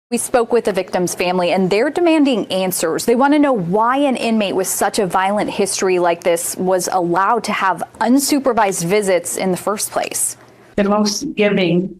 We spoke with the victim's family, and they're demanding answers. They want to know why an inmate with such a violent history like this was allowed to have unsupervised visits in the first place. The most giving,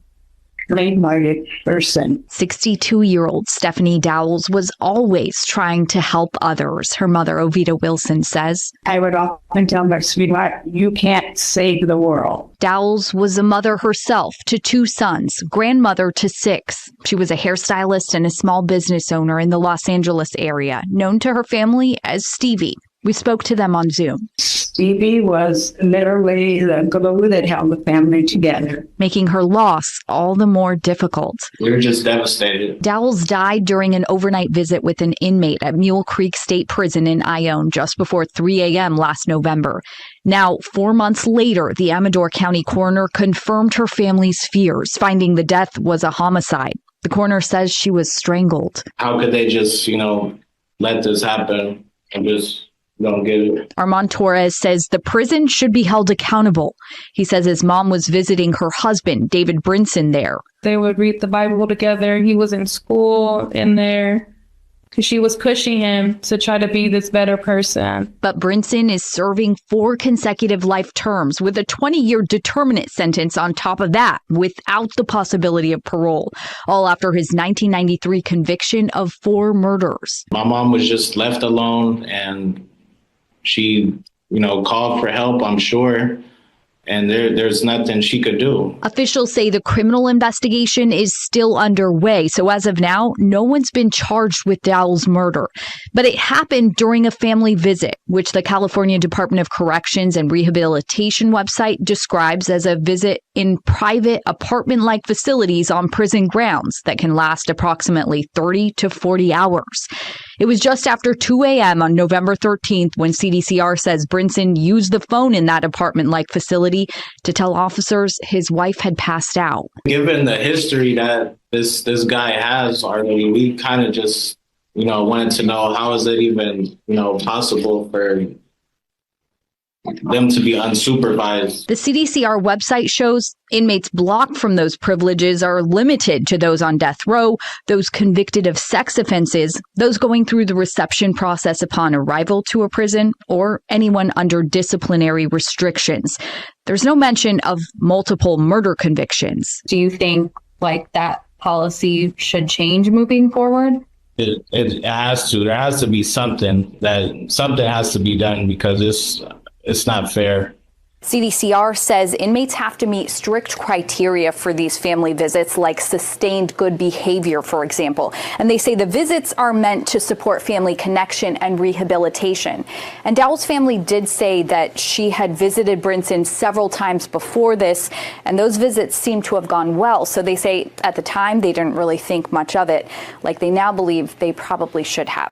kind-hearted person. 62-year-old Stephanie Dowells was always trying to help others. Her mother, Ovita Wilson, says, I would often tell my sweetheart, you can't save the world. Dowells was a mother herself to 2 sons, grandmother to 6. She was a hairstylist and a small business owner in the Los Angeles area, known to her family as Stevie. We spoke to them on Zoom. Stevie was literally the glue that held the family together, making her loss all the more difficult. We were just devastated. Dowells died during an overnight visit with an inmate at Mule Creek State Prison in Ione just before 3 a.m. last November. Now, 4 months later, the Amador County coroner confirmed her family's fears, finding the death was a homicide. The coroner says she was strangled. How could they just, let this happen and just don't get it? Armand Torres says the prison should be held accountable. He says his mom was visiting her husband, David Brinson, there. They would read the Bible together. He was in school in there because she was pushing him to try to be this better person. But Brinson is serving 4 consecutive life terms with a 20-year determinate sentence on top of that, without the possibility of parole, all after his 1993 conviction of 4 murders. My mom was just left alone, and she, called for help, I'm sure, and there's nothing she could do. Officials say the criminal investigation is still underway, so as of now, no one's been charged with Dowells' murder. But it happened during a family visit, which the California Department of Corrections and Rehabilitation website describes as a visit in private apartment-like facilities on prison grounds that can last approximately 30 to 40 hours. It was just after 2 a.m. on November 13th when CDCR says Brinson used the phone in that apartment-like facility to tell officers his wife had passed out. Given the history that this guy has already, we kind of just, wanted to know how is it even, possible for them to be unsupervised. The CDCR website shows inmates blocked from those privileges are limited to those on death row, those convicted of sex offenses, those going through the reception process upon arrival to a prison, or anyone under disciplinary restrictions. There's no mention of multiple murder convictions. Do you think that policy should change moving forward? It has to. There has to be something has to be done, because it's not fair. CDCR says inmates have to meet strict criteria for these family visits, like sustained good behavior, for example. And they say the visits are meant to support family connection and rehabilitation. And Dowells' family did say that she had visited Brinson several times before this, and those visits seem to have gone well. So they say at the time they didn't really think much of it, like they now believe they probably should have.